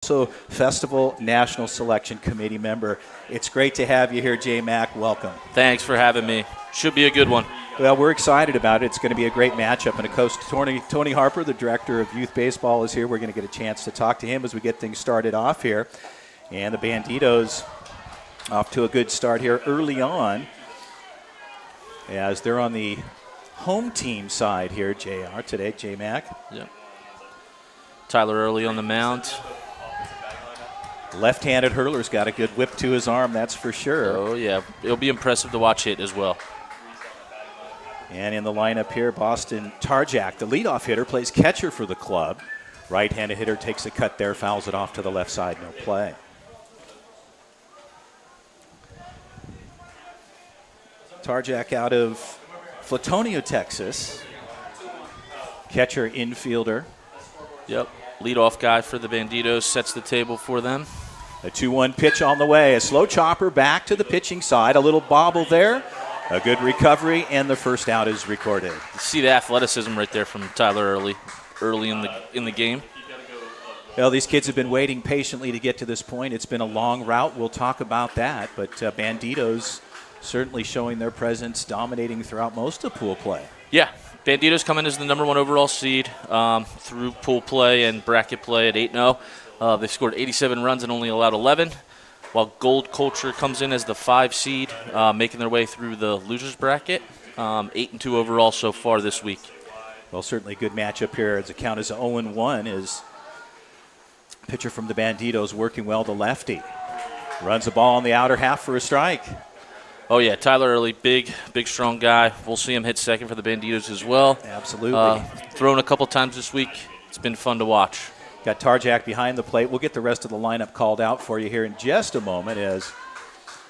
Also Festival National Selection Committee member. It's great to have you here, J Mac. Welcome. Thanks for having me. Should be a good one. Well, we're excited about it. It's going to be a great matchup. And of course, Tony Harper, the director of youth baseball, is here. We're going to get a chance to talk to him as we get things started off here. And the Banditos off to a good start here early on, as they're on the home team side here, JR, today, J Mac. Yep. Tyler Early on the mound. Left-handed hurler's got a good whip to his arm, that's for sure. Oh, yeah. It'll be impressive to watch hit as well. And in the lineup here, Boston Tarjak, the leadoff hitter, plays catcher for the club. Right-handed hitter takes a cut there, fouls it off to the left side, no play. Tarjak out of Flatonio, Texas. Catcher, infielder. Yep. Leadoff guy for the Banditos, sets the table for them. A 2-1 pitch on the way. A slow chopper back to the pitching side. A little bobble there. A good recovery, and the first out is recorded. You see the athleticism right there from Tyler early in the game. Well, these kids have been waiting patiently to get to this point. It's been a long route. We'll talk about that. But Banditos certainly showing their presence, dominating throughout most of pool play. Yeah. Banditos come in as the number 1 overall seed through pool play and bracket play at 8-0. They've scored 87 runs and only allowed 11, while Gold Culture comes in as the 5 seed, making their way through the losers bracket. 8-2 overall so far this week. Well, certainly a good matchup here. As the count is 0-1, is pitcher from the Banditos working well, the lefty. Runs the ball on the outer half for a strike. Oh, yeah, Tyler Early, big, strong guy. We'll see him hit second for the Banditos as well. Absolutely. Thrown a couple times this week. It's been fun to watch. Got Tarjak behind the plate. We'll get the rest of the lineup called out for you here in just a moment as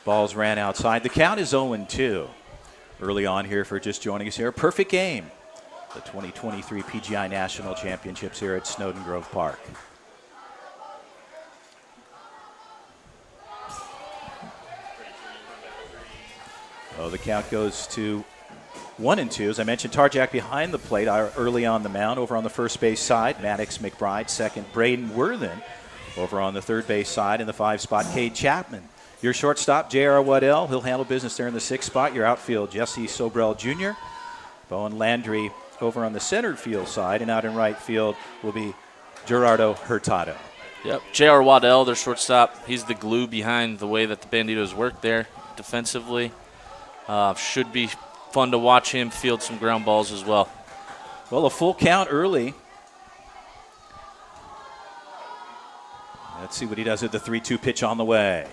balls ran outside. The count is 0-2. Early on here for just joining us here. Perfect game. The 2023 PGI National Championships here at Snowden Grove Park. Oh, the count goes to 1-2. As I mentioned, Tarjak behind the plate early on the mound. Over on the first base side, Maddox McBride. Second, Braden Worthen. Over on the third base side in the 5 spot, Cade Chapman. Your shortstop, J.R. Waddell. He'll handle business there in the 6th spot. Your outfield, Jesse Sobrell Jr. Bowen Landry over on the center field side. And out in right field will be Gerardo Hurtado. Yep, J.R. Waddell, their shortstop. He's the glue behind the way that the Banditos work there defensively. Should be fun to watch him field some ground balls as well. Well, a full count early. Let's see what he does with the 3-2 pitch on the way.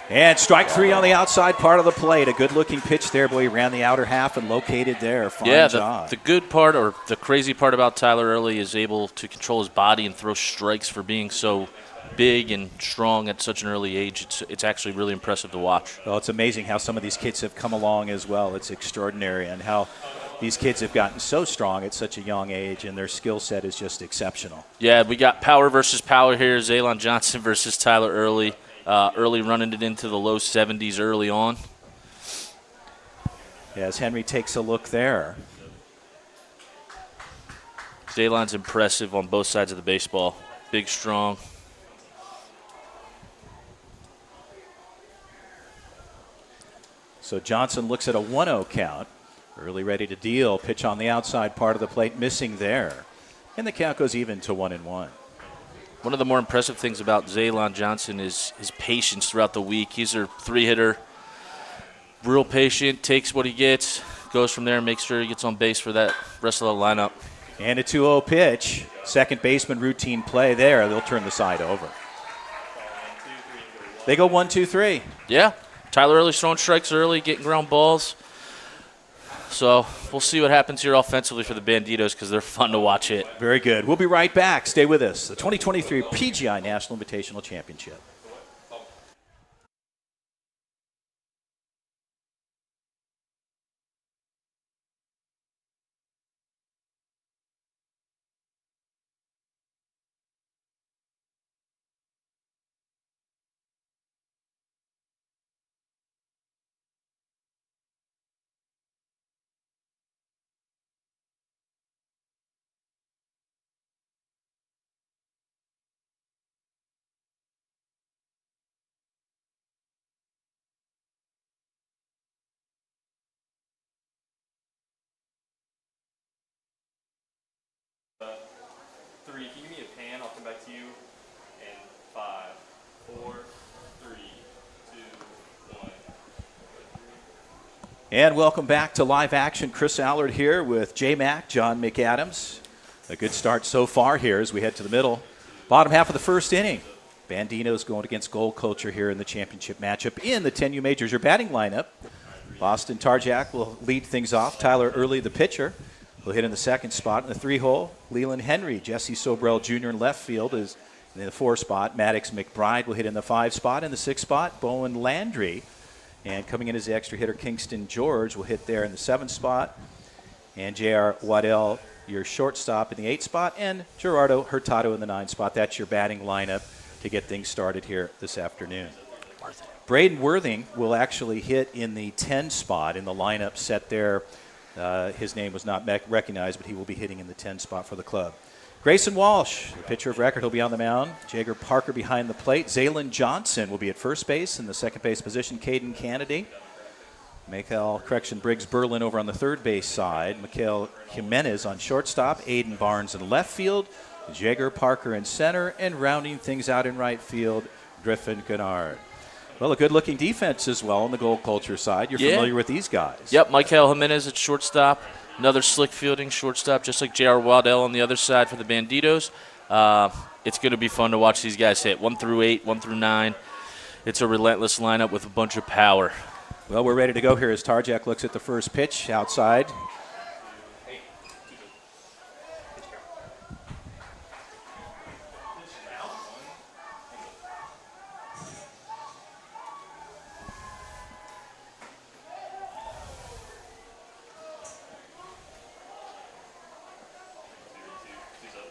And strike 3 on the outside part of the plate. A good-looking pitch there. Boy, he ran the outer half and located there. Fine job. The good part or the crazy part about Tyler Early is able to control his body and throw strikes for being so big and strong at such an early age. It's actually really impressive to watch. Well, it's amazing how some of these kids have come along as well. It's extraordinary, and how these kids have gotten so strong at such a young age, and their skill set is just exceptional. Yeah, we got power versus power here. Zaylon Johnson versus Tyler Early. Early running it into the low 70s early on. As Henry takes a look there. Zaylon's impressive on both sides of the baseball. Big, strong. So Johnson looks at a 1-0 count. Early ready to deal. Pitch on the outside part of the plate, missing there. And the count goes even to 1-1. One of the more impressive things about Zaylon Johnson is his patience throughout the week. He's their 3-hitter. Real patient, takes what he gets, goes from there and makes sure he gets on base for that rest of the lineup. And a 2-0 pitch. Second baseman routine play there. They'll turn the side over. They go 1-2-3. Yeah. Tyler Early's throwing strikes early, getting ground balls. So we'll see what happens here offensively for the Banditos because they're fun to watch hit. Very good. We'll be right back. Stay with us. The 2023 PGI National Invitational Championship. 3. Can you give me a pan? I'll come back to you. And 5, 4, 3, 2, 1. And welcome back to Live Action. Chris Allard here with J-Mac, John McAdams. A good start so far here as we head to the middle. Bottom half of the first inning. Banditos going against Gold Culture here in the championship matchup in the 10U Majors. Your batting lineup. Boston Tarjak will lead things off. Tyler Early, the pitcher, will hit in the second spot. In the 3-hole, Leland Henry, Jesse Sobrell Jr. in left field is in the 4 spot. Maddox McBride will hit in the 5 spot. In the 6 spot, Bowen Landry. And coming in as the extra hitter, Kingston George will hit there in the 7 spot. And J.R. Waddell, your shortstop, in the 8 spot. And Gerardo Hurtado in the 9 spot. That's your batting lineup to get things started here this afternoon. Braden Worthing will actually hit in the 10 spot in the lineup set there. His name was not recognized, but he will be hitting in the 10 spot for the club. Grayson Walsh, the pitcher of record, he'll be on the mound. Jagger Parker behind the plate. Zaylin Johnson will be at first base. In the second base position, Caden Kennedy. Briggs Berlin over on the third base side. Mikhail Jimenez on shortstop. Aiden Barnes in left field. Jagger Parker in center. And rounding things out in right field, Griffin Gennard. Well, a good-looking defense as well on the Gold Culture side. You're familiar with these guys. Yep, Mikhail Jimenez at shortstop. Another slick fielding shortstop, just like J.R. Waddell on the other side for the Banditos. It's going to be fun to watch these guys hit. 1 through 8, 1 through 9. It's a relentless lineup with a bunch of power. Well, we're ready to go here as Tarjak looks at the first pitch outside.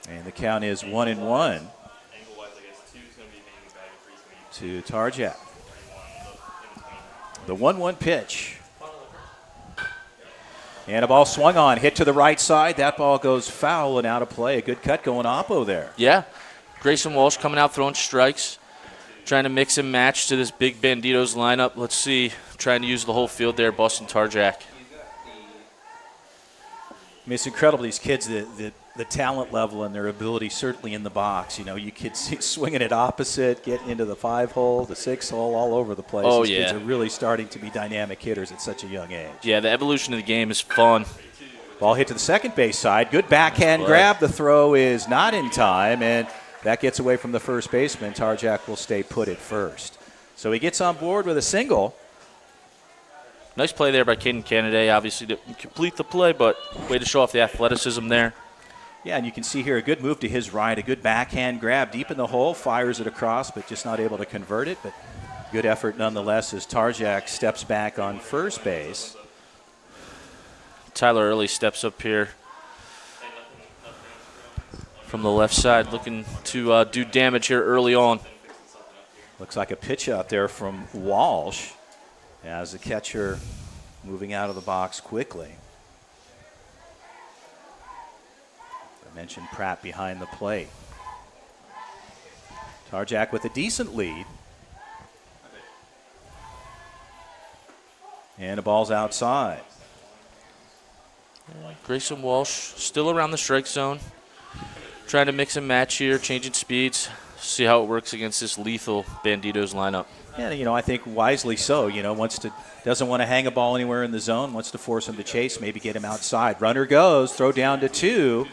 And the count is 1-1 to Tarjak. The 1-1 pitch. And a ball swung on, hit to the right side. That ball goes foul and out of play. A good cut going Oppo there. Yeah. Grayson Walsh coming out throwing strikes, trying to mix and match to this big Banditos lineup. Let's see, trying to use the whole field there, Boston Tarjak. I mean, it's incredible, these kids, the talent level and their ability certainly in the box. You know, you kids swinging it opposite, getting into the 5-hole, the 6-hole, all over the place. Oh, these yeah. kids are really starting to be dynamic hitters at such a young age. Yeah, the evolution of the game is fun. Ball hit to the second base side. Good backhand grab. The throw is not in time, and that gets away from the first baseman. Tarjak will stay put at first. So he gets on board with a single. Nice play there by Caden Kennedy, obviously to complete the play, but way to show off the athleticism there. Yeah, and you can see here a good move to his right, a good backhand grab deep in the hole, fires it across, but just not able to convert it. But good effort nonetheless as Tarjak steps back on first base. Tyler Early steps up here from the left side, looking to do damage here early on. Looks like a pitch out there from Walsh as the catcher moving out of the box quickly. I mentioned Pratt behind the plate. Tarjak with a decent lead. And the ball's outside. Grayson Walsh still around the strike zone. Trying to mix and match here, changing speeds. See how it works against this lethal Banditos lineup. Yeah, you know, I think wisely so. You know, doesn't want to hang a ball anywhere in the zone, wants to force him to chase, maybe get him outside. Runner goes, throw down to 2.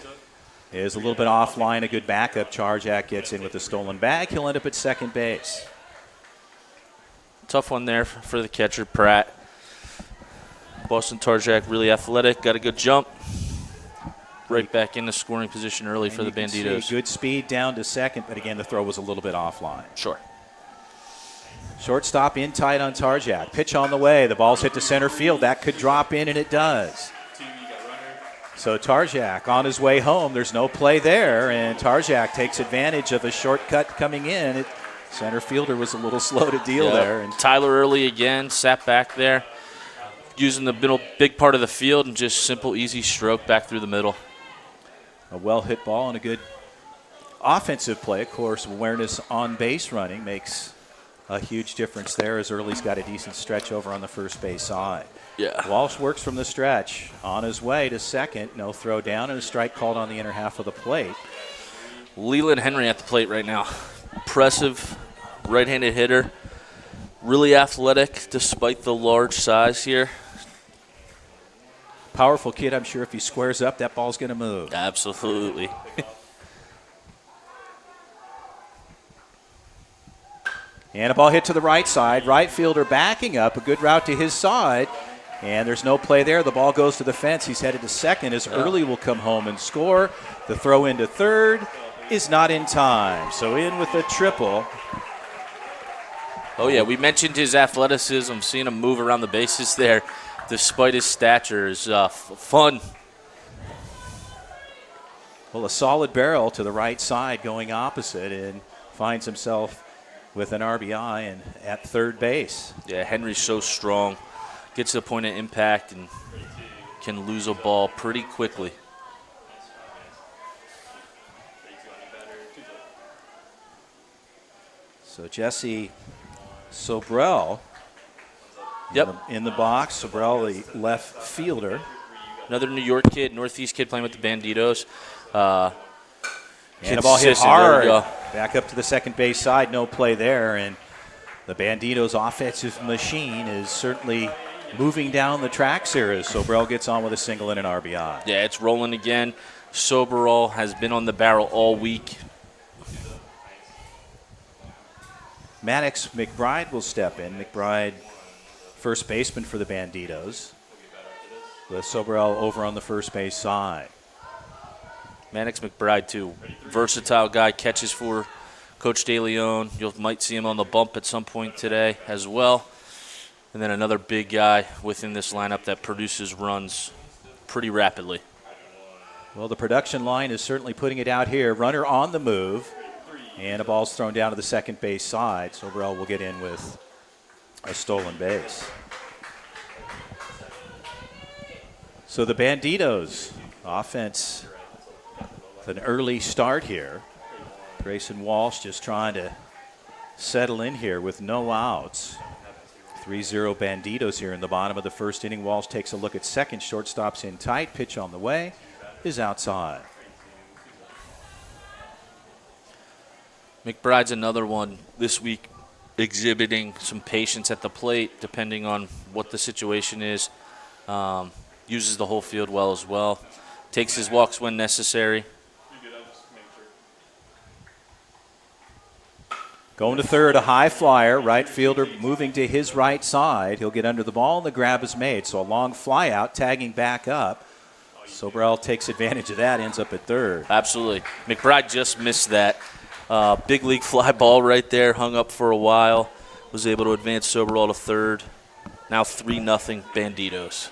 Is a little bit offline, a good backup. Tarjak gets in with a stolen bag. He'll end up at second base. Tough one there for the catcher, Pratt. Boston Tarjak really athletic, got a good jump. Right back in the scoring position early for the Banditos. Good speed down to second, but again, the throw was a little bit offline. Sure. Shortstop in tight on Tarjak. Pitch on the way. The ball's hit to center field. That could drop in, and it does. So Tarjak on his way home. There's no play there, and Tarjak takes advantage of a shortcut coming in. Center fielder was a little slow to deal there. And Tyler Early again sat back there, using the middle big part of the field and just simple, easy stroke back through the middle. A well-hit ball and a good offensive play. Of course, awareness on base running makes a huge difference there as Early's got a decent stretch over on the first base side. Yeah. Walsh works from the stretch. On his way to second. No throw down and a strike called on the inner half of the plate. Leland Henry at the plate right now. Impressive right-handed hitter. Really athletic despite the large size here. Powerful kid. I'm sure if he squares up, that ball's going to move. Absolutely. And a ball hit to the right side. Right fielder backing up. A good route to his side. And there's no play there. The ball goes to the fence. He's headed to second as Early will come home and score. The throw into third is not in time. So in with a triple. Oh, yeah, we mentioned his athleticism. Seeing him move around the bases there despite his stature is fun. Well, a solid barrel to the right side going opposite and finds himself with an RBI and at third base. Yeah, Henry's so strong. Gets to the point of impact and can lose a ball pretty quickly. So Jesse Sobrell in the box. Sobrell, the left fielder. Another New York kid, Northeast kid playing with the Banditos. And a ball hit hard. Back up to the second base side. No play there. And the Banditos' offensive machine is certainly moving down the tracks here as Sobrell gets on with a single and an RBI. Yeah, it's rolling again. Sobrell has been on the barrel all week. Maddox McBride will step in. McBride, first baseman for the Banditos, with Sobrell over on the first base side. Maddox McBride, too. Versatile guy, catches for Coach Deleon. You might see him on the bump at some point today as well. And then another big guy within this lineup that produces runs pretty rapidly. Well, the production line is certainly putting it out here. Runner on the move. And a ball's thrown down to the second base side. Sobrell will get in with a stolen base. So the Banditos offense, an early start here. Grayson Walsh just trying to settle in here with no outs. 3-0 Banditos here in the bottom of the first inning. Walsh takes a look at second. Shortstop's in tight. Pitch on the way is outside. McBride's another one this week exhibiting some patience at the plate depending on what the situation is. Uses the whole field well as well. Takes his walks when necessary. Going to third, a high flyer. Right fielder moving to his right side. He'll get under the ball and the grab is made. So a long fly out, tagging back up. Sobrell takes advantage of that, ends up at third. Absolutely. McBride just missed that. Big league fly ball right there, hung up for a while. Was able to advance Sobrell to third. Now 3-0 Banditos.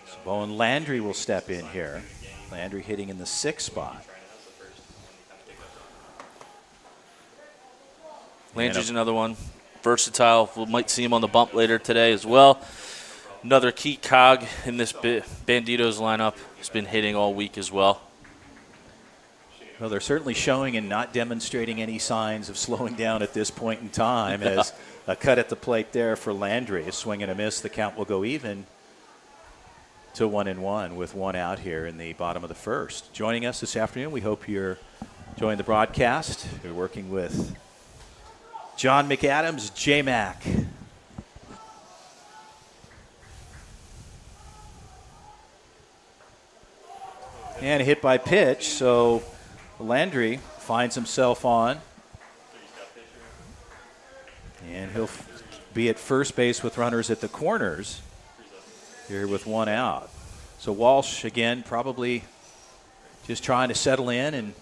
So Bowen Landry will step in here. Landry hitting in the 6th spot. Landry's another one. Versatile. We might see him on the bump later today as well. Another key cog in this Banditos lineup. Has been hitting all week as well. Well, they're certainly showing and not demonstrating any signs of slowing down at this point in time as a cut at the plate there for Landry. A swing and a miss. The count will go even to 1-1 with one out here in the bottom of the first. Joining us this afternoon, we hope you're enjoying the broadcast. We're working with John McAdams, J-Mac. And a hit by pitch, so Landry finds himself on. And he'll be at first base with runners at the corners here with one out. So Walsh, again, probably just trying to settle in and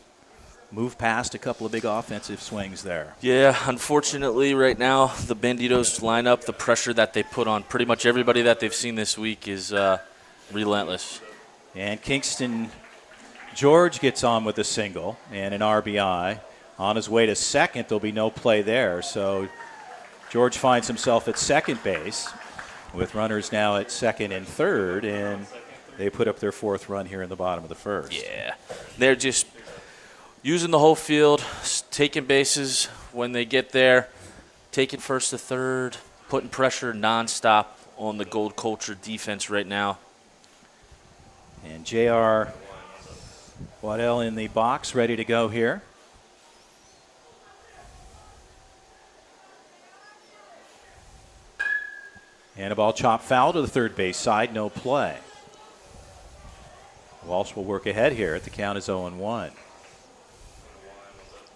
move past a couple of big offensive swings there. Yeah, unfortunately right now, the Banditos lineup, the pressure that they put on pretty much everybody that they've seen this week is relentless. And Kingston George gets on with a single and an RBI. On his way to second, there'll be no play there. So George finds himself at second base with runners now at second and third. And they put up their 4th run here in the bottom of the 1st. Yeah. They're just using the whole field, taking bases when they get there, taking 1st to 3rd, putting pressure nonstop on the Gold Culture defense right now. And J.R. Waddell in the box, ready to go here. And a ball chopped foul to the third base side, no play. Walsh will work ahead here at the count is 0-1.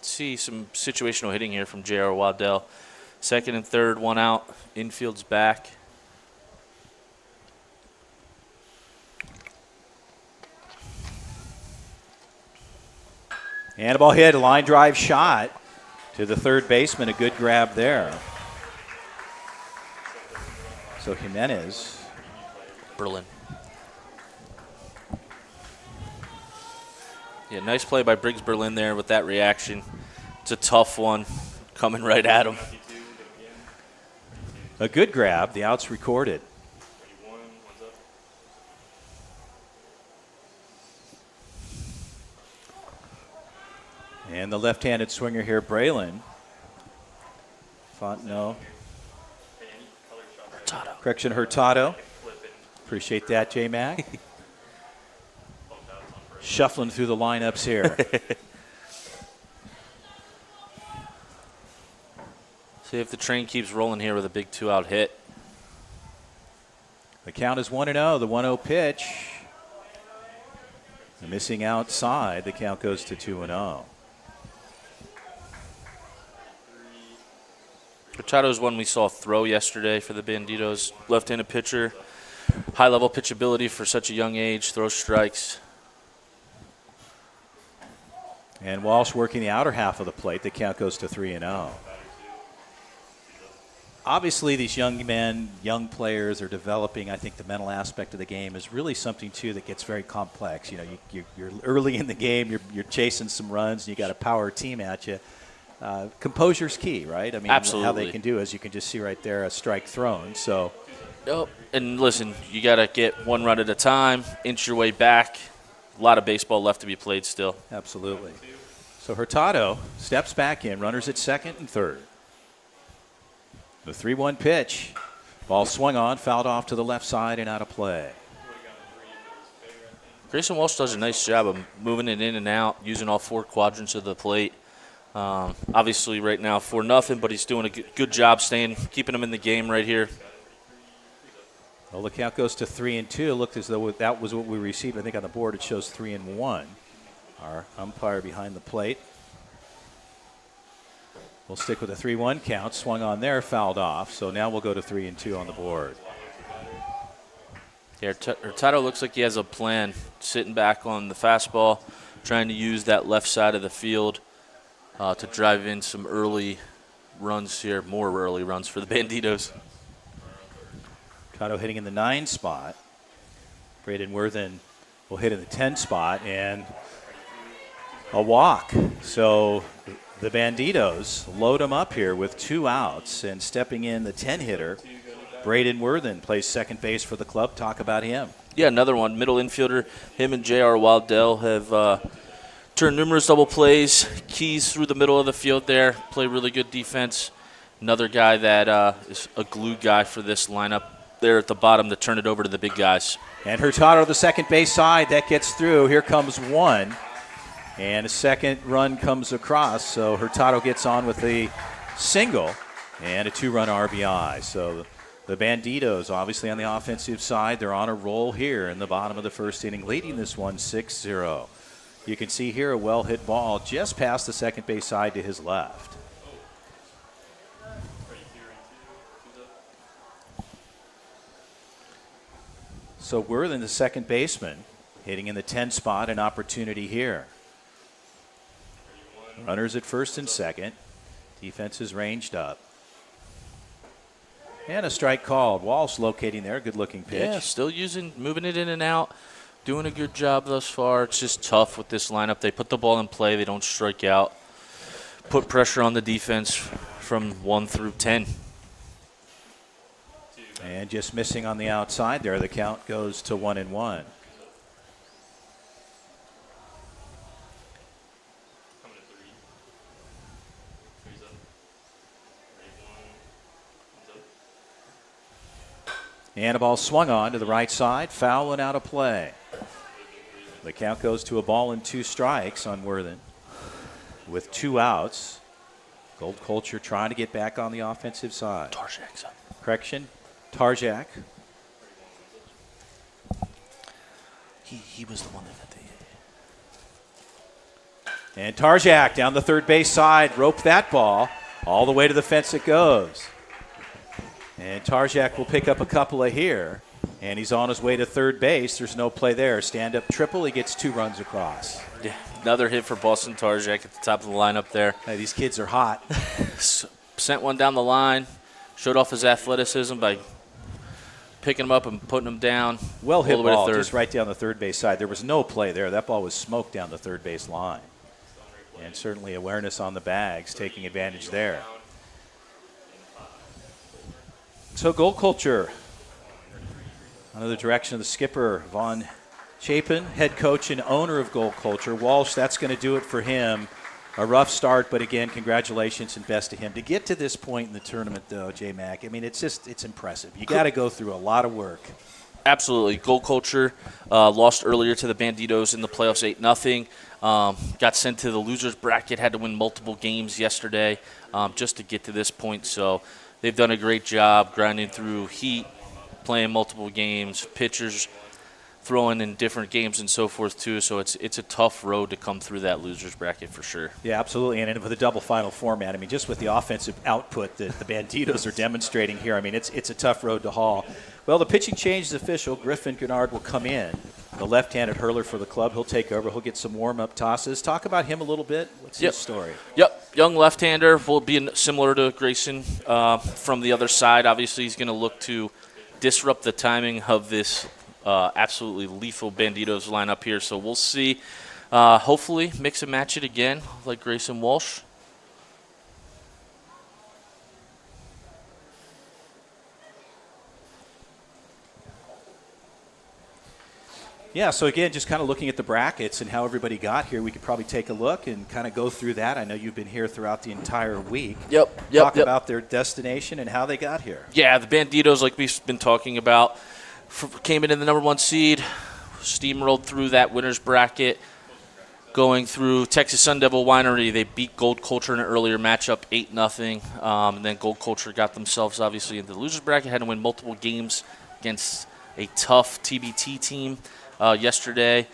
See some situational hitting here from J.R. Waddell. 2nd and 3rd, 1 out. Infield's back. And a ball hit, a line drive shot to the third baseman. A good grab there. So Jimenez. Berlin. Yeah, nice play by Briggs Berlin there with that reaction. It's a tough one coming right at him. A good grab. The out's recorded. And the left-handed swinger here, Braylon. Fontenot. Hurtado. Correction, Hurtado. Appreciate that, J-Mac. Shuffling through the lineups here. See if the train keeps rolling here with a big 2-out hit. The count is 1-0. The 1-0 pitch. Missing outside. The count goes to 2-0. Hurtado's one we saw throw yesterday for the Banditos. Left-handed pitcher. High-level pitchability for such a young age. Throws strikes. And Walsh working the outer half of the plate. The count goes to 3-0. Obviously, these young men, young players are developing. I think the mental aspect of the game is really something, too, that gets very complex. You know, you're early in the game. You're chasing some runs, and you got a power team at you. Composure's key, right? I mean, absolutely. How they can do is you can just see right there a strike thrown. So, yep. And listen, you got to get 1 run at a time, inch your way back. A lot of baseball left to be played still. Absolutely. So Hurtado steps back in, runners at 2nd and 3rd. The 3-1 pitch. Ball swung on, fouled off to the left side and out of play. Grayson Walsh does a nice job of moving it in and out, using all 4 quadrants of the plate. Obviously right now 4-0, but he's doing a good job keeping him in the game right here. Well, the count goes to 3-2. It looked as though that was what we received. I think on the board it shows 3-1. Our umpire behind the plate. We'll stick with a 3-1 count. Swung on there, fouled off. So now we'll go to 3-2 on the board. Yeah, Hurtado looks like he has a plan, sitting back on the fastball, trying to use that left side of the field to drive in some early runs here, more early runs for the Banditos. Hurtado hitting in the 9 spot. Braden Worthen will hit in the 10 spot and a walk. So the Banditos load them up here with 2 outs, and stepping in the 10 hitter, Braden Worthen plays second base for the club. Talk about him. Yeah, another one, middle infielder. Him and J.R. Waddell have turned numerous double plays, keys through the middle of the field there, play really good defense. Another guy that is a glue guy for this lineup there at the bottom to turn it over to the big guys. And Hurtado, the second base side, that gets through. Here comes 1. And a second run comes across. So Hurtado gets on with a single and a 2-run RBI. So the Banditos, obviously on the offensive side, they're on a roll here in the bottom of the first inning, leading this one 6-0. You can see here a well-hit ball just past the second base side to his left. So Worthen, the second baseman, hitting in the 10 spot, an opportunity here. Runners at 1st and 2nd. Defense is ranged up. And a strike called. Walsh locating there. Good-looking pitch. Yeah, still moving it in and out. Doing a good job thus far. It's just tough with this lineup. They put the ball in play. They don't strike out. Put pressure on the defense from 1 through 10. And just missing on the outside there. The count goes to 1-1. And a ball swung on to the right side, foul and out of play. The count goes to a ball and 2 strikes on Worthen. With 2 outs, Gold Culture trying to get back on the offensive side. Tarjak's up. Correction, Tarjak. He was the one that did the. And Tarjak down the third base side, roped that ball. All the way to the fence it goes. And Tarjak will pick up a couple of here. And he's on his way to third base. There's no play there. Stand-up triple. He gets 2 runs across. Yeah, another hit for Boston Tarjak at the top of the lineup there. Hey, these kids are hot. Sent one down the line. Showed off his athleticism by picking him up and putting him down. Well hit ball, third. just right down the third base side. There was no play there. That ball was smoked down the third base line. And certainly awareness on the bags, taking advantage there. So Gold Culture, under the direction of the skipper, Von Chapin, head coach and owner of Gold Culture. Walsh, that's going to do it for him. A rough start, but again, congratulations and best to him. To get to this point in the tournament, though, J-Mac, I mean, it's impressive. You got to go through a lot of work. Absolutely. Gold Culture lost earlier to the Banditos in the playoffs 8-0. Got sent to the losers bracket, had to win multiple games yesterday just to get to this point. So they've done a great job grinding through heat, playing multiple games, pitchers throwing in different games and so forth too. So it's a tough road to come through that losers bracket for sure. Yeah, absolutely. And with a double final format, I mean, just with the offensive output that the Banditos are demonstrating here, I mean, it's a tough road to haul. Well, the pitching change is official. Griffin Gennard will come in. The left-handed hurler for the club. He'll take over. He'll get some warm-up tosses. Talk about him a little bit. What's his story? Yep. Young left-hander will be similar to Grayson from the other side. Obviously, he's going to look to disrupt the timing of this absolutely lethal Banditos lineup here. So we'll see. Hopefully, mix and match it again like Grayson Walsh. Yeah, so again, just kind of looking at the brackets and how everybody got here, we could probably take a look and kind of go through that. I know you've been here throughout the entire week. Talk about their destination and how they got here. Yeah, the Banditos, like we've been talking about, came in the number 1 seed, steamrolled through that winner's bracket, going through Texas Sun Devil Winery. They beat Gold Culture in an earlier matchup, 8-0. And then Gold Culture got themselves, obviously, into the loser's bracket, had to win multiple games against a tough TBT team yesterday,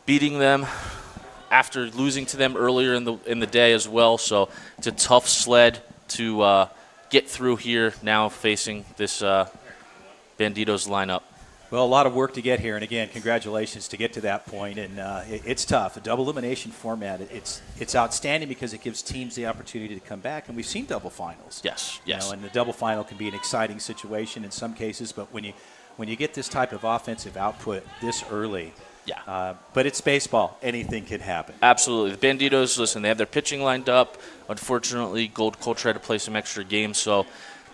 beating them after losing to them earlier in the day as well. So it's a tough sled to get through here now facing this Banditos lineup. Well, a lot of work to get here, and again, congratulations to get to that point. And it's tough. A double elimination format, it's outstanding because it gives teams the opportunity to come back, and we've seen double finals. Yes. And the double final can be an exciting situation in some cases, but when you get this type of offensive output this early, but it's baseball. Anything can happen. Absolutely. The Banditos, listen, they have their pitching lined up. Unfortunately, Gold Culture had to play some extra games, so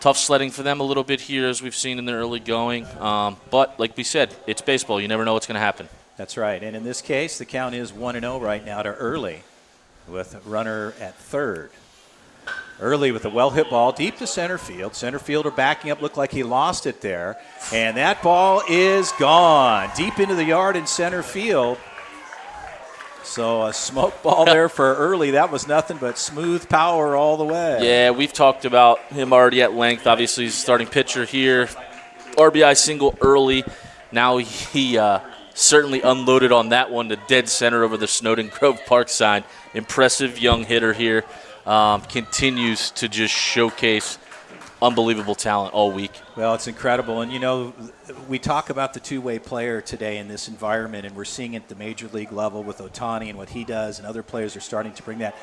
tough sledding for them a little bit here, as we've seen in their early going. But like we said, it's baseball. You never know what's going to happen. That's right. And in this case, the count is 1-0 right now to Early with a runner at third. Early with a well-hit ball deep to center field. Center fielder backing up, looked like he lost it there. And that ball is gone. Deep into the yard in center field. So a smoke ball there for Early. That was nothing but smooth power all the way. Yeah, we've talked about him already at length. Obviously, he's a starting pitcher here. RBI single early. Now he certainly unloaded on that one to dead center over the Snowden Grove Park sign. Impressive young hitter here. Continues to just showcase unbelievable talent all week. Well, it's incredible. And, you know, we talk about the two-way player today in this environment, and we're seeing it at the major league level with Ohtani and what he does, and other players are starting to bring that.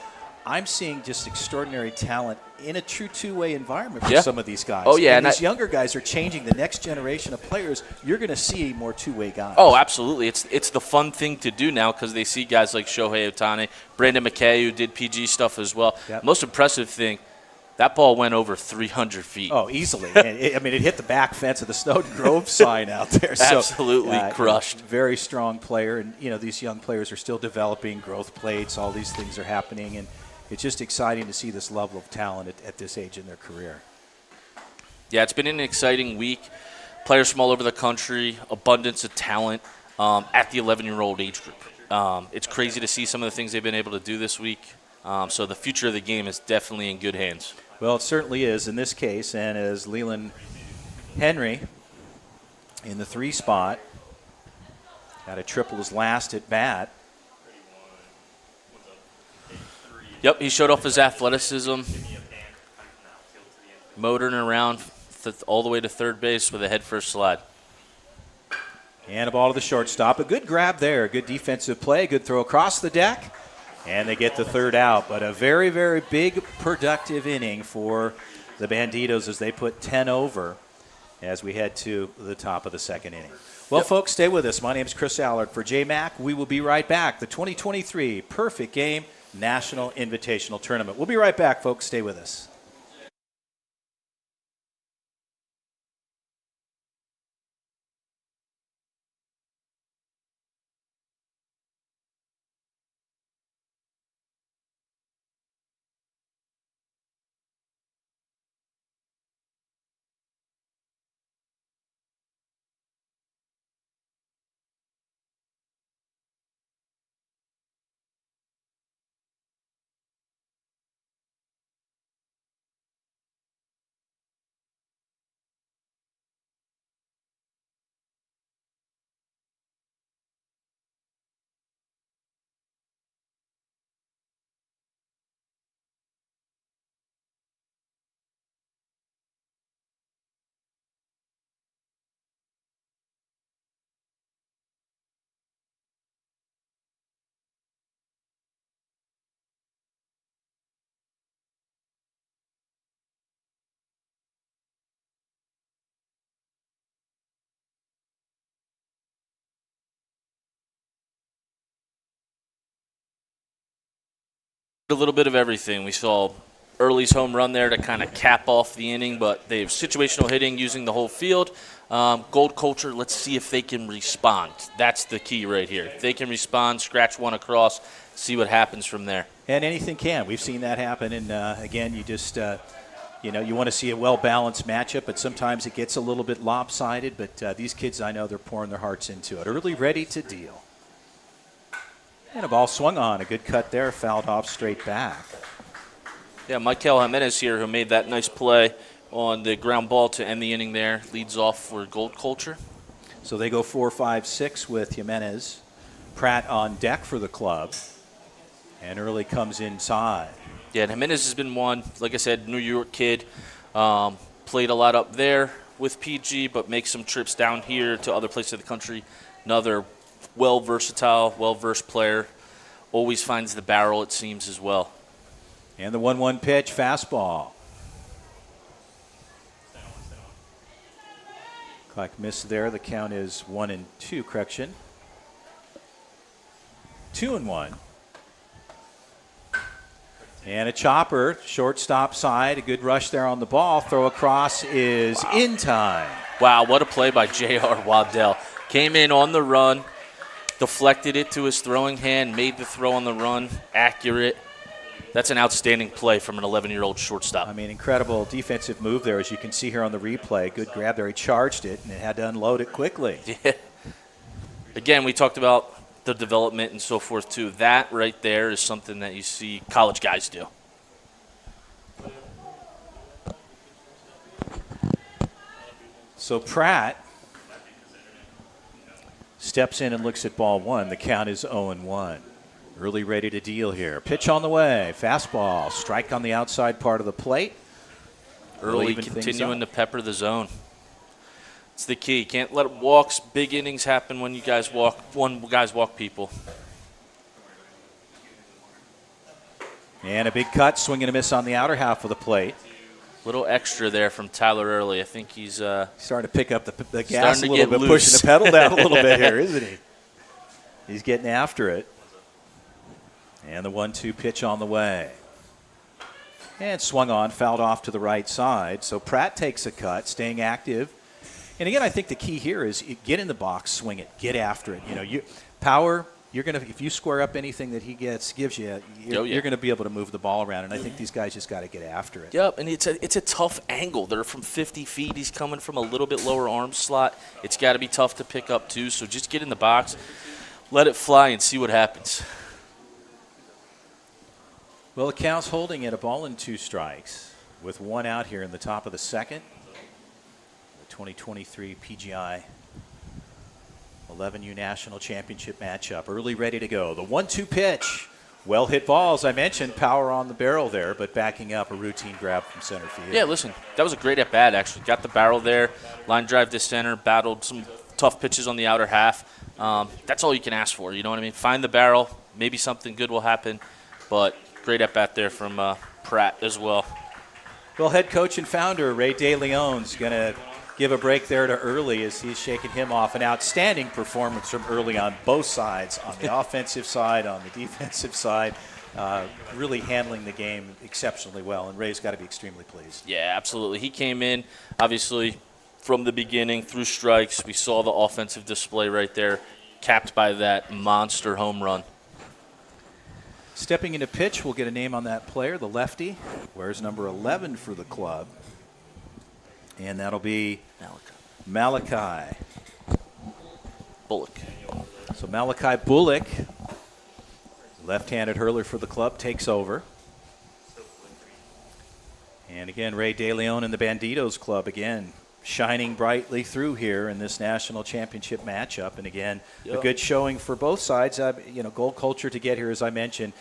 I'm seeing just extraordinary talent in a true two-way environment for some of these guys. Oh, yeah. And these younger guys are changing the next generation of players. You're going to see more two-way guys. Oh, absolutely. It's the fun thing to do now because they see guys like Shohei Ohtani, Brandon McKay, who did PG stuff as well. Yep. Most impressive thing, that ball went over 300 feet. Oh, easily. I mean, it hit the back fence of the Snowden Grove sign out there. So, absolutely crushed. Very strong player. And, you know, these young players are still developing, growth plates, all these things are happening. And it's just exciting to see this level of talent at this age in their career. Yeah, it's been an exciting week. players from all over the country, abundance of talent at the 11-year-old age group. It's crazy to see some of the things they've been able to do this week. So the future of the game is definitely in good hands. Well, it certainly is in this case, and as Leland Henry in the 3 spot got a triple his last at bat. Yep, he showed off his athleticism, motoring around all the way to third base with a head-first slide. And a ball to the shortstop. A good grab there. Good defensive play. Good throw across the deck. And they get the third out. But a very, very big productive inning for the Banditos as they put 10 over as we head to the top of the second inning. Well, folks, stay with us. My name is Chris Allard. For J-Mac, we will be right back. The 2023 Perfect Game National Invitational Tournament. We'll be right back, folks. Stay with us. A little bit of everything. We saw Early's home run there to kind of cap off the inning, but they have situational hitting using the whole field. Gold Culture, let's see if they can respond. That's the key right here. If they can respond, scratch one across, see what happens from there. And anything can. We've seen that happen. And, again, you just, you want to see a well-balanced matchup, but sometimes it gets a little bit lopsided. But these kids, I know they're pouring their hearts into it. Early ready to deal. And a ball swung on. A good cut there, fouled off straight back. Yeah, Michael Jimenez here, who made that nice play on the ground ball to end the inning there, leads off for Gold Culture. So they go 4-5-6 with Jimenez. Pratt on deck for the club. And Early comes inside. Yeah, and Jimenez has been one, like I said, New York kid. Played a lot up there with PG, but makes some trips down here to other places of the country. Another versatile, well-versed player. Always finds the barrel, it seems, as well. And the 1-1 pitch, fastball. Clock missed there. The count is 1-2, correction. 2-1. And a chopper, shortstop side. A good rush there on the ball. Throw across is in time. Wow, what a play by J.R. Waddell. Came in on the run, deflected it to his throwing hand, made the throw on the run, accurate. That's an outstanding play from an 11-year-old shortstop. I mean, incredible defensive move there, as you can see here on the replay. Good grab there. He charged it and had to unload it quickly. Yeah. Again, we talked about the development and so forth, too. That right there is something that you see college guys do. So Pratt steps in and looks at ball one. The count is 0-1. Early ready to deal here. Pitch on the way. Fastball. Strike on the outside part of the plate. Early continuing to pepper the zone. It's the key. Can't let walks, big innings happen when you guys walk people. And a big cut. Swing and a miss on the outer half of the plate. Little extra there from Tyler Early. I think he's starting to pick up the gas a little bit, loose. pushing the pedal down a little bit here, isn't he? He's getting after it. And the 1-2 pitch on the way. And swung on, fouled off to the right side. So Pratt takes a cut, staying active. And again, I think the key here is get in the box, swing it, get after it. Power, if you square up anything that he gives you, you're going to be able to move the ball around. And I think these guys just got to get after it. Yep, and it's a tough angle. They're from 50 feet. He's coming from a little bit lower arm slot. It's got to be tough to pick up too. So just get in the box, let it fly, and see what happens. Well, the count's holding at a ball and 2 strikes with 1 out here in the top of the second. The 2023 PGI 11U National Championship matchup. Early ready to go. The 1-2 pitch. Well hit ball, as I mentioned. Power on the barrel there, but backing up a routine grab from center field. Yeah, listen, that was a great at bat actually. Got the barrel there, line drive to center, battled some tough pitches on the outer half. That's all you can ask for. You know what I mean? Find the barrel. Maybe something good will happen, but great at bat there from Pratt as well. Well, head coach and founder Ray DeLeon's going to give a break there to Early as he's shaking him off. An outstanding performance from Early on both sides, on the offensive side, on the defensive side. Really handling the game exceptionally well, and Ray's got to be extremely pleased. Yeah, absolutely. He came in, obviously, from the beginning through strikes. We saw the offensive display right there, capped by that monster home run. Stepping into pitch, we'll get a name on that player, the lefty. Wears number 11 for the club. And that'll be Malachi Bullock. So Malachi Bullock, left-handed hurler for the club, takes over. And again, Ray DeLeon and the Banditos club, again, shining brightly through here in this national championship matchup. And again, a good showing for both sides. Gold culture to get here, as I mentioned,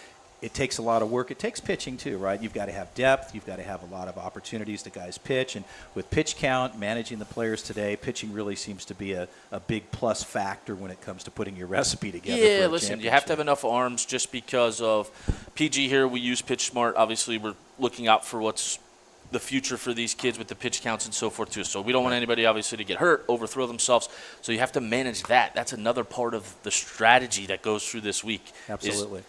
it takes a lot of work. It takes pitching too, right? You've got to have depth. You've got to have a lot of opportunities to guys pitch. And with pitch count, managing the players today, pitching really seems to be a big plus factor when it comes to putting your recipe together. Yeah, listen, you have to have enough arms just because of PG here. We use Pitch Smart. Obviously, we're looking out for what's the future for these kids with the pitch counts and so forth too. So we don't want anybody obviously to get hurt, overthrow themselves. So you have to manage that. That's another part of the strategy that goes through this week. Absolutely.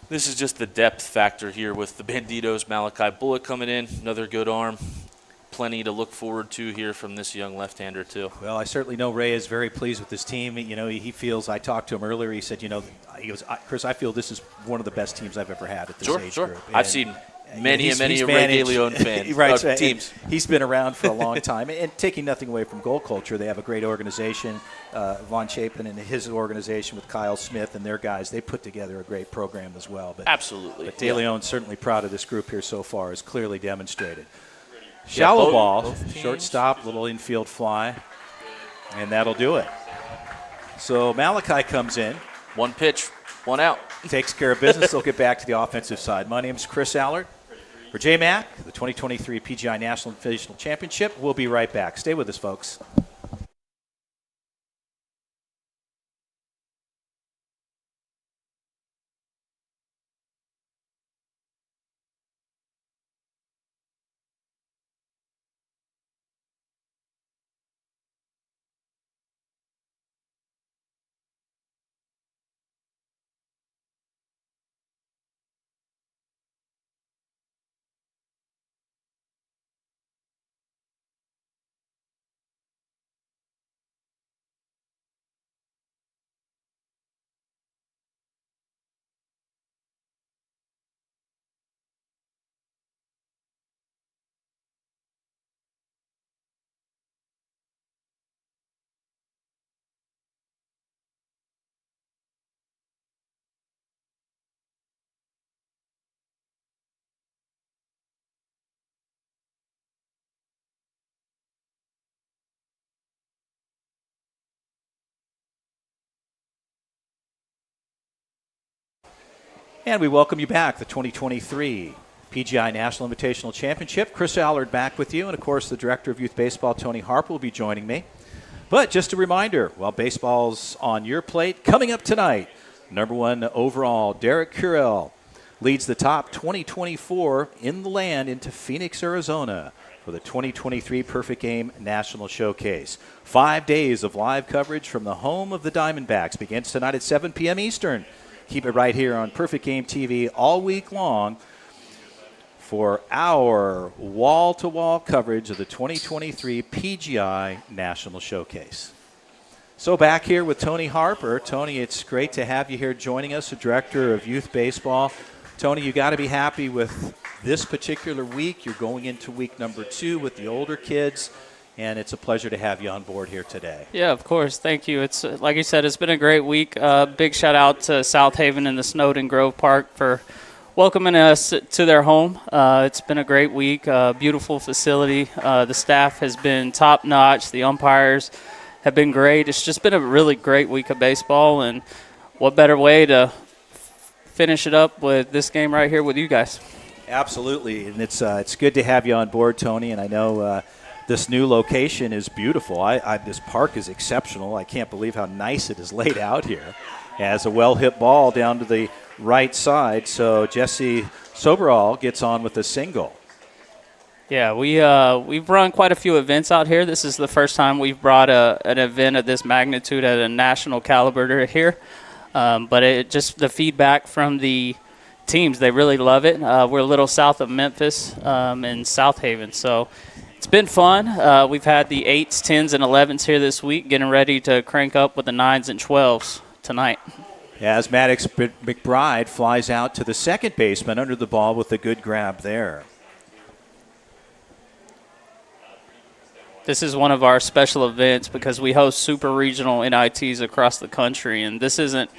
This is just the depth factor here with the Banditos. Malachi Bullock coming in, another good arm. Plenty to look forward to here from this young left-hander too. Well, I certainly know Ray is very pleased with this team. He feels, I talked to him earlier, he said, he goes, Chris, I feel this is one of the best teams I've ever had at this age group. I've seen many a Ray DeLeon fan right, teams. He's been around for a long time. And taking nothing away from Gold Culture, they have a great organization. Von Chapin and his organization with Kyle Smith and their guys, they put together a great program as well. But, absolutely. But DeLeon's certainly proud of this group here so far, as clearly demonstrated. Shallow ball, shortstop, little infield fly, and that'll do it. So Malachi comes in. 1 pitch, 1 out. Takes care of business. They'll get back to the offensive side. My name's Chris Allard. For J-Mac, the 2023 PGI National Invitational Championship. We'll be right back. Stay with us, folks. And we welcome you back, the 2023 PGI National Invitational Championship. Chris Allard back with you, and of course the Director of Youth Baseball, Tony Harper, will be joining me. But just a reminder, while baseball's on your plate, coming up tonight, number 1 overall, Derek Curell leads the top 2024 in the land into Phoenix, Arizona for the 2023 Perfect Game National Showcase. 5 days of live coverage from the home of the Diamondbacks begins tonight at 7 p.m. Eastern. Keep it right here on Perfect Game TV all week long for our wall-to-wall coverage of the 2023 PGI National Showcase. So back here with Tony Harper. Tony, it's great to have you here joining us, the Director of Youth Baseball. Tony, you got to be happy with this particular week. You're going into week number 2 with the older kids, and it's a pleasure to have you on board here today. Yeah, of course. Thank you. It's like you said, it's been a great week. Big shout out to South Haven and the Snowden Grove Park for welcoming us to their home. It's been a great week, beautiful facility. The staff has been top notch. The umpires have been great. It's just been a really great week of baseball, and what better way to finish it up with this game right here with you guys. Absolutely, and it's good to have you on board, Tony, and I know this new location is beautiful. This park is exceptional. I can't believe how nice it is laid out here. As a well-hit ball down to the right side, so Jesse Soberall gets on with a single. Yeah, we've run quite a few events out here. This is the first time we've brought an event of this magnitude at a national caliber here. But it just the feedback from the teams, they really love it. We're a little south of Memphis in South Haven, so it's been fun. We've had the 8s, 10s, and 11s here this week, getting ready to crank up with the 9s and 12s tonight. As Maddox McBride flies out to the second baseman under the ball with a good grab there. This is one of our special events because we host super regional NITs across the country, and this isn't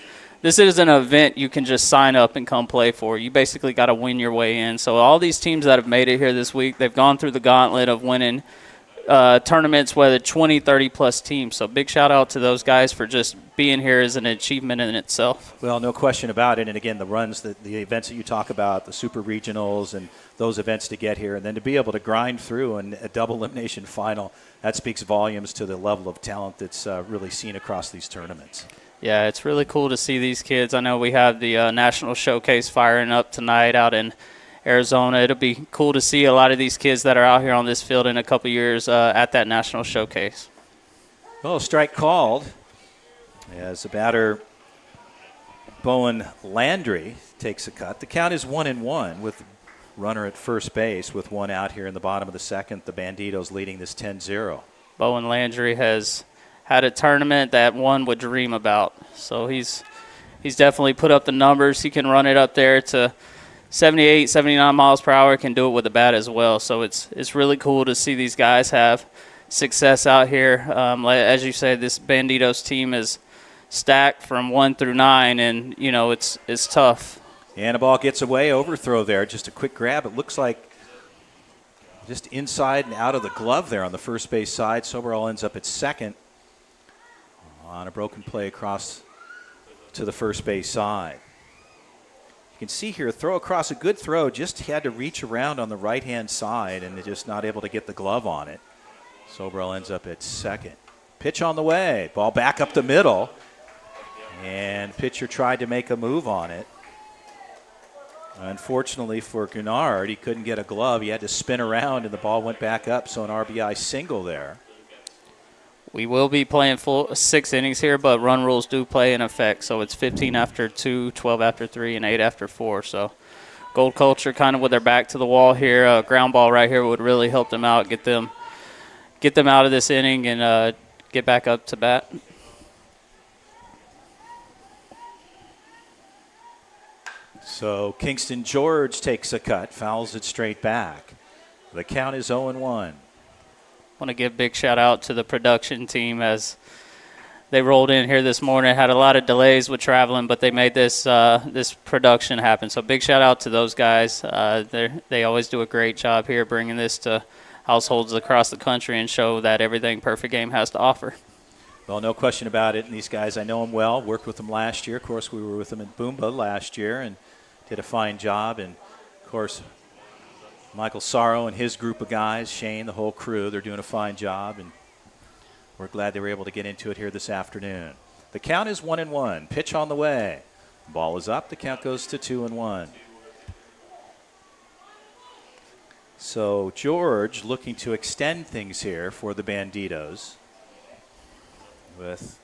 an event you can just sign up and come play for. You basically got to win your way in. So all these teams that have made it here this week, they've gone through the gauntlet of winning tournaments with 20, 30-plus teams. So big shout-out to those guys for just being here is an achievement in itself. Well, no question about it. And, again, the runs, the events that you talk about, the super regionals and those events to get here, and then to be able to grind through in a double elimination final, that speaks volumes to the level of talent that's really seen across these tournaments. Yeah, it's really cool to see these kids. I know we have the National Showcase firing up tonight out in Arizona. It'll be cool to see a lot of these kids that are out here on this field in a couple years at that National Showcase. Well, strike called as the batter, Bowen Landry, takes a cut. The count is 1-1 with runner at first base with one out here in the bottom of the second. The Banditos leading this 10-0. Bowen Landry has had a tournament that one would dream about. So he's definitely put up the numbers. He can run it up there to 78, 79 miles per hour, can do it with a bat as well. So it's really cool to see these guys have success out here. As you said, this Banditos team is stacked from 1 through 9, and, you know, it's tough. And a ball gets away, overthrow there. Just a quick grab. It looks like just inside and out of the glove there on the first base side. Soberall ends up at second on a broken play across to the first base side. You can see here, throw across, a good throw, just had to reach around on the right-hand side and just not able to get the glove on it. Soberall ends up at second. Pitch on the way, ball back up the middle, and pitcher tried to make a move on it. Unfortunately for Gennard, he couldn't get a glove. He had to spin around, and the ball went back up, so an RBI single there. We will be playing full 6 innings here, but run rules do play in effect. So it's 15 after 2, 12 after 3, and 8 after 4. So Gold Culture kind of with their back to the wall here. A ground ball right here would really help them out, get them out of this inning and get back up to bat. So Kingston George takes a cut, fouls it straight back. The count is 0-1. Want to give a big shout out to the production team as they rolled in here this morning. Had a lot of delays with traveling, but they made this production happen. So big shout out to those guys. They always do a great job here bringing this to households across the country and show that everything Perfect Game has to offer. Well, no question about it. And these guys, I know them well. Worked with them last year. Of course, we were with them in Boomba last year and did a fine job. And, of course, Michael Sorrow and his group of guys, Shane, the whole crew, they're doing a fine job, and we're glad they were able to get into it here this afternoon. The count is 1-1. Pitch on the way. Ball is up. The count goes to 2-1. So George looking to extend things here for the Banditos with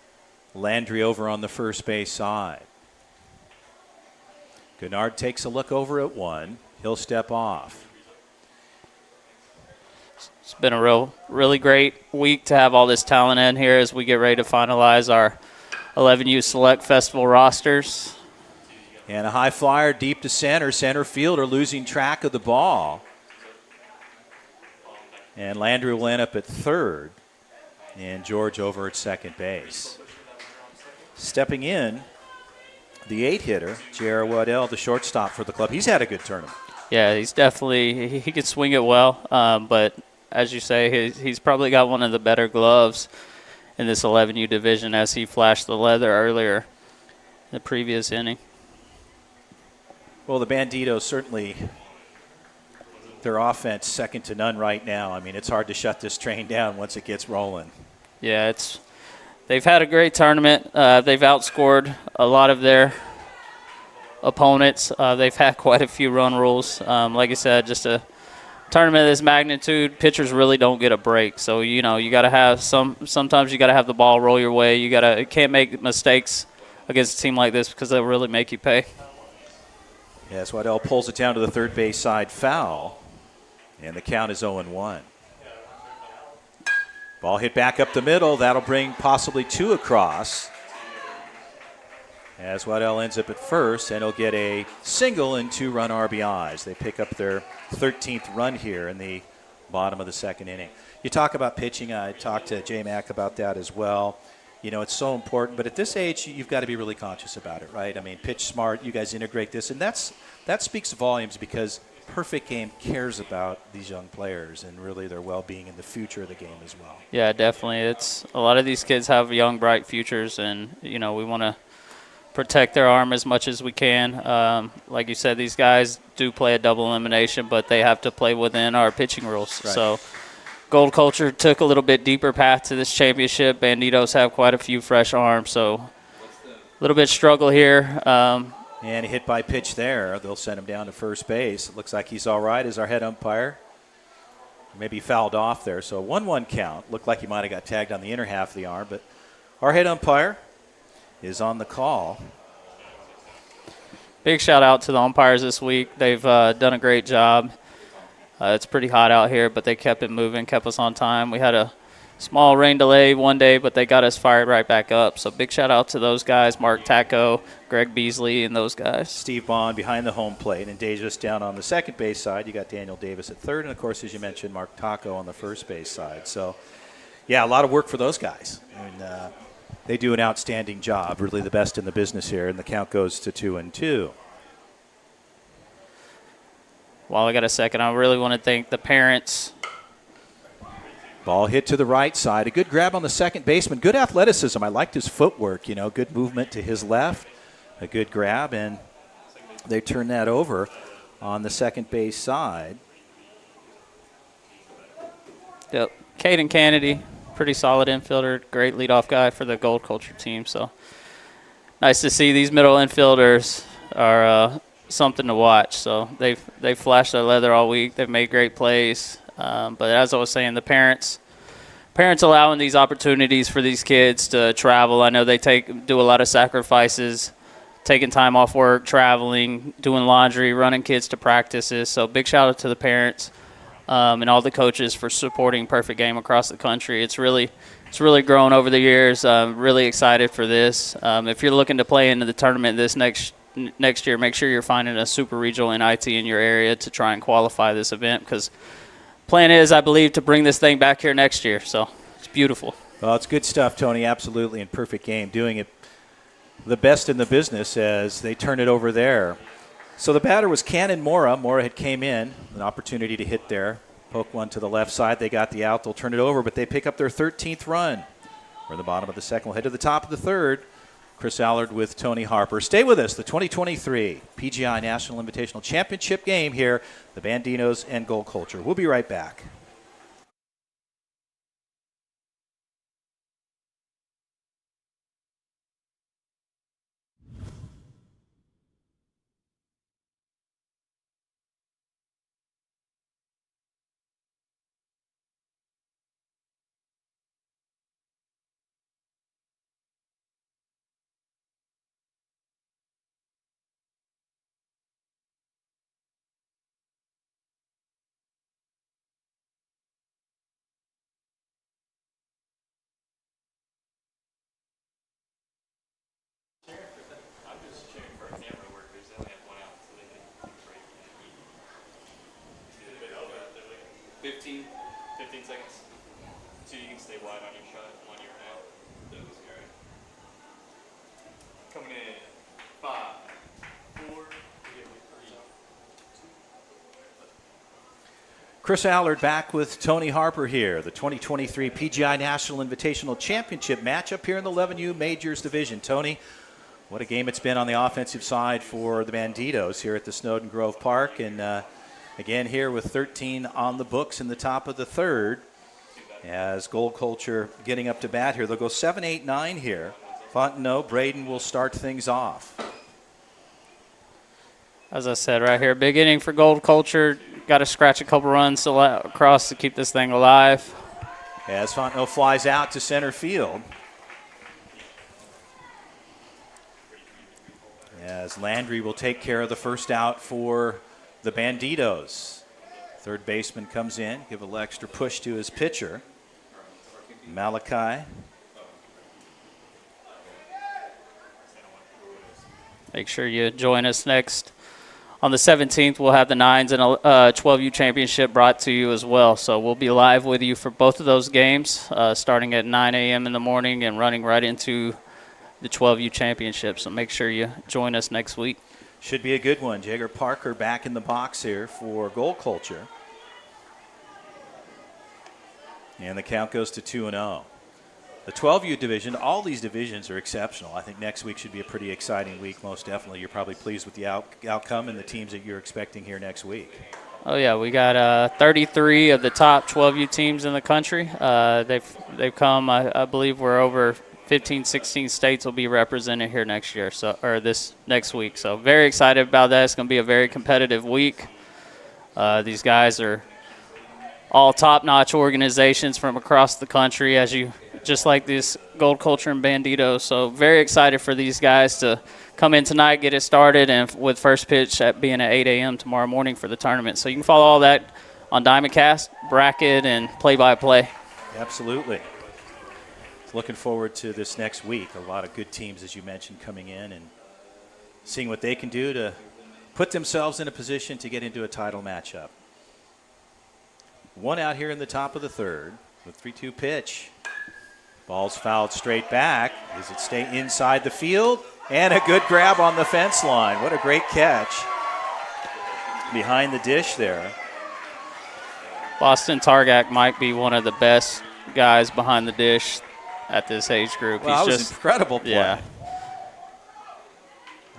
Landry over on the first base side. Gennard takes a look over at one. He'll step off. It's been a really great week to have all this talent in here as we get ready to finalize our 11U Select Festival rosters. And a high flyer deep to center fielder losing track of the ball. And Landry will end up at third, and George over at second base. Stepping in, the 8-hitter, J.R. Waddell, the shortstop for the club. He's had a good tournament. Yeah, he's definitely – he can swing it well, but as you say, he's probably got one of the better gloves in this 11U division as he flashed the leather earlier in the previous inning. Well, the Banditos certainly – their offense second to none right now. I mean, it's hard to shut this train down once it gets rolling. Yeah, they've had a great tournament. They've outscored a lot of their opponents. They've had quite a few run rules. Like I said, just a tournament of this magnitude, pitchers really don't get a break. So, you got to have sometimes you got to have the ball roll your way. You can't make mistakes against a team like this because they'll really make you pay. Yes, Waddell pulls it down to the third base side foul. And the count is 0-1. Ball hit back up the middle. That'll bring possibly two across. As Waddell ends up at first, and he'll get a single and 2-run RBIs. They pick up their 13th run here in the bottom of the second inning. You talk about pitching. I talked to J-Mac about that as well. It's so important. But at this age, you've got to be really conscious about it, right? I mean, pitch smart. You guys integrate this. And that speaks volumes because Perfect Game cares about these young players and really their well-being in the future of the game as well. Yeah, definitely. It's a lot of these kids have young, bright futures, and we want to protect their arm as much as we can. Like you said, these guys do play a double elimination, but they have to play within our pitching rules. Right. So Gold Culture took a little bit deeper path to this championship. Banditos have quite a few fresh arms, so a little bit struggle here. And a hit by pitch there. They'll send him down to first base. It looks like he's all right as our head umpire. Maybe fouled off there. So a 1-1 count. Looked like he might have got tagged on the inner half of the arm, but our head umpire is on the call. Big shout out to the umpires this week. They've done a great job. It's pretty hot out here, but they kept it moving, kept us on time. We had a small rain delay one day, but they got us fired right back up. So big shout out to those guys, Mark Tacco, Greg Beasley, and those guys. Steve Bond behind the home plate, and Davis down on the second base side. You got Daniel Davis at third, and of course, as you mentioned, Mark Tacco on the first base side. So, yeah, a lot of work for those guys. And they do an outstanding job, really the best in the business here, and the count goes to 2-2. While I got a second, I really want to thank the parents. Ball hit to the right side. A good grab on the second baseman. Good athleticism. I liked his footwork. Good movement to his left. A good grab, and they turn that over on the second base side. Yep. Caden Kennedy, pretty solid infielder. Great leadoff guy for the Gold Culture team. So nice to see these middle infielders are something to watch. So they've flashed their leather all week. They've made great plays. But as I was saying, the parents allowing these opportunities for these kids to travel. I know they do a lot of sacrifices, taking time off work, traveling, doing laundry, running kids to practices. So big shout out to the parents and all the coaches for supporting Perfect Game across the country. It's really grown over the years. I'm really excited for this. If you're looking to play into the tournament this next year, make sure you're finding a super regional NIT in your area to try and qualify this event, because plan is, I believe, to bring this thing back here next year. So it's beautiful. Well, it's good stuff, Tony, absolutely, in Perfect Game. Doing it the best in the business as they turn it over there. So the batter was Cannon Mora. Mora had came in, an opportunity to hit there. Poke one to the left side. They got the out. They'll turn it over, but they pick up their 13th run. We're in the bottom of the second. We'll head to the top of the third. Chris Allard with Tony Harper. Stay with us. The 2023 PGI National Invitational Championship game here. The Banditos and Gold Culture. We'll be right back. seconds. So you can stay wide on your shot, on your hand. That was great. Coming in. 5, 4, 3. Chris Allard back with Tony Harper here. The 2023 PGI National Invitational Championship matchup here in the 11U Majors Division. Tony, what a game it's been on the offensive side for the Banditos here at the Snowden Grove Park. And again here with 13 on the books in the top of the third. As Gold Culture getting up to bat here. They'll go 7, 8, 9 here. Fontenot, Braden will start things off. As I said right here, big inning for Gold Culture. Got to scratch a couple runs across to keep this thing alive. As Fontenot flies out to center field. As Landry will take care of the first out for the Banditos. Third baseman comes in, give a little extra push to his pitcher, Malachi. Make sure you join us next. On the 17th, we'll have the 9s and 12U championship brought to you as well. So we'll be live with you for both of those games, starting at 9 a.m. in the morning and running right into the 12U championship. So make sure you join us next week. Should be a good one. Jagger Parker back in the box here for Gold Culture. And the count goes to 2-0. The 12U division, all these divisions are exceptional. I think next week should be a pretty exciting week, most definitely. You're probably pleased with the outcome and the teams that you're expecting here next week. Oh, yeah. We got 33 of the top 12U teams in the country. They've come, I believe we're over 15, 16 states will be represented here next year, or this next week. So very excited about that. It's going to be a very competitive week. These guys are all top-notch organizations from across the country, just like this Gold Culture and Banditos. So very excited for these guys to come in tonight, get it started, and with first pitch being at 8 a.m. tomorrow morning for the tournament. So you can follow all that on Diamondcast, bracket, and play-by-play. Absolutely. Looking forward to this next week. A lot of good teams, as you mentioned, coming in and seeing what they can do to put themselves in a position to get into a title matchup. One out here in the top of the third. The 3-2 pitch. Ball's fouled straight back. Does it stay inside the field? And a good grab on the fence line. What a great catch. Behind the dish there. Boston Targak might be one of the best guys behind the dish at this age group. Well, that was incredible play. Yeah.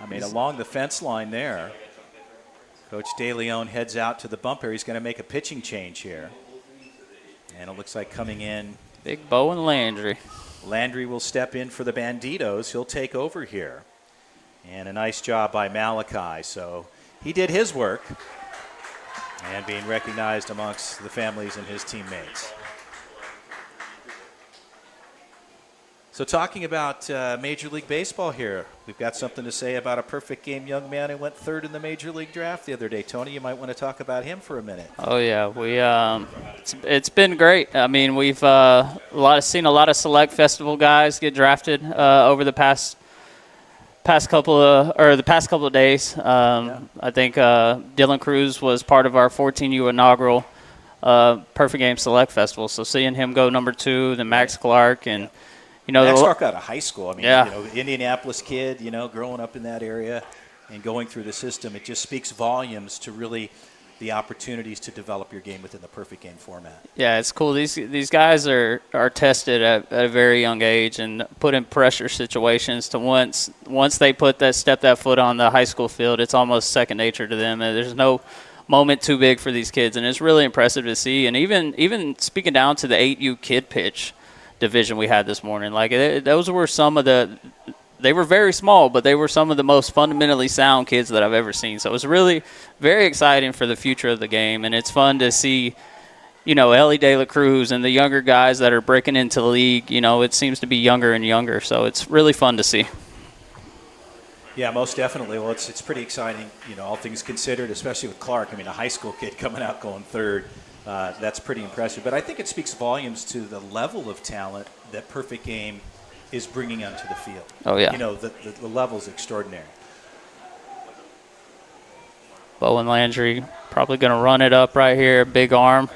I mean, along the fence line there. Coach Deleon heads out to the bump here. He's going to make a pitching change here. And it looks like coming in. Big Bo and Landry. Landry will step in for the Banditos. He'll take over here. And a nice job by Malachi. So he did his work and being recognized amongst the families and his teammates. So talking about Major League Baseball here, we've got something to say about a perfect game young man who went third in the Major League draft the other day. Tony, you might want to talk about him for a minute. Oh, yeah. It's been great. I mean, we've seen a lot of select festival guys get drafted over the past couple of days. I think Dylan Cruz was part of our 14U inaugural Perfect Game Select Festival. So seeing him go number 2, then Max Clark and Max Clark out of high school. I mean, yeah. Indianapolis kid, growing up in that area and going through the system. It just speaks volumes to really the opportunities to develop your game within the perfect game format. Yeah, it's cool. These guys are tested at a very young age and put in pressure situations to once they step that foot on the high school field, it's almost second nature to them. And there's no moment too big for these kids, and it's really impressive to see. And even speaking down to the 8U kid pitch division we had this morning, those were they were very small, but they were some of the most fundamentally sound kids that I've ever seen. So it was really very exciting for the future of the game, and it's fun to see, Ellie De La Cruz and the younger guys that are breaking into the league. It seems to be younger and younger, so it's really fun to see. Yeah, most definitely. Well, it's pretty exciting, all things considered, especially with Clark. I mean, a high school kid coming out going third. That's pretty impressive. But I think it speaks volumes to the level of talent that Perfect Game is bringing onto the field. Oh, yeah. The level's extraordinary. Bo and Landry probably going to run it up right here, big arm.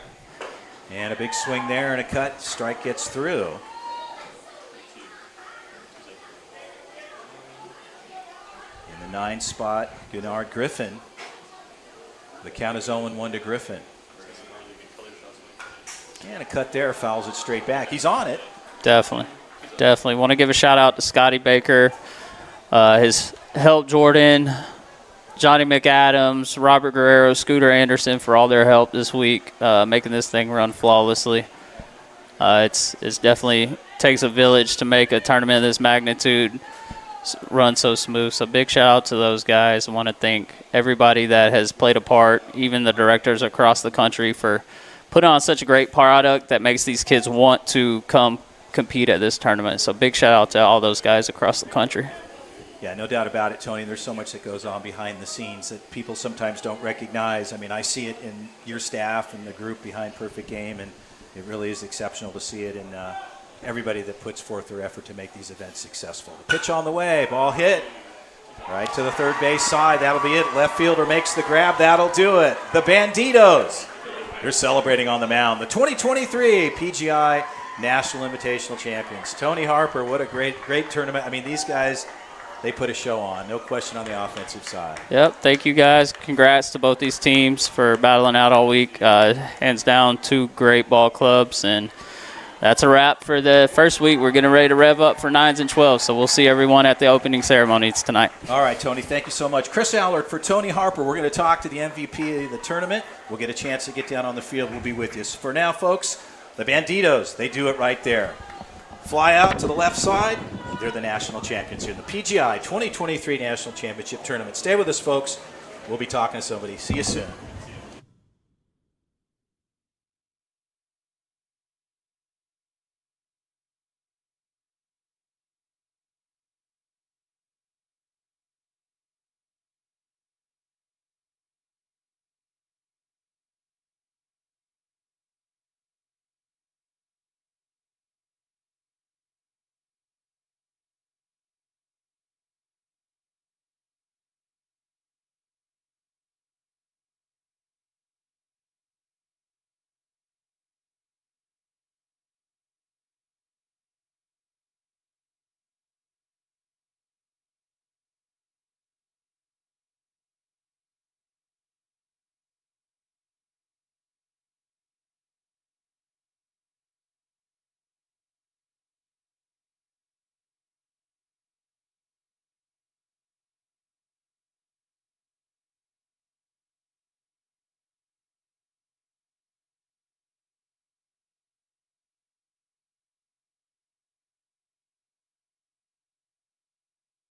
And a big swing there and a cut. Strike gets through. In the 9 spot, Gunnar Griffin. The count is 0-1 to Griffin. And a cut there, fouls it straight back. He's on it. Definitely. Want to give a shout out to Scotty Baker, his help Jordan, Johnny McAdams, Robert Guerrero, Scooter Anderson for all their help this week, making this thing run flawlessly. It's definitely takes a village to make a tournament of this magnitude run so smooth. So big shout out to those guys. I want to thank everybody that has played a part, even the directors across the country, for putting on such a great product that makes these kids want to come compete at this tournament. So big shout out to all those guys across the country. Yeah, no doubt about it, Tony. There's so much that goes on behind the scenes that people sometimes don't recognize. I mean, I see it in your staff and the group behind Perfect Game, and it really is exceptional to see it in everybody that puts forth their effort to make these events successful. The pitch on the way, ball hit right to the third base side. That'll be it. Left fielder makes the grab. That'll do it. The Banditos, they're celebrating on the mound. The 2023 PGI National Invitational Champions. Tony Harper, what a great tournament. I mean, these guys, they put a show on, no question, on the offensive side. Yep, thank you guys. Congrats to both these teams for battling out all week. Hands down, 2 great ball clubs, and that's a wrap for the first week. We're getting ready to rev up for 9s and 12s, so we'll see everyone at the opening ceremonies tonight. All right, Tony, thank you so much. Chris Allard for Tony Harper. We're going to talk to the MVP of the tournament. We'll get a chance to get down on the field. We'll be with you. So for now, folks, the Banditos, they do it right there. Fly out to the left side. They're the national champions here in the PGI 2023 National Championship Tournament. Stay with us, folks. We'll be talking to somebody. See you soon.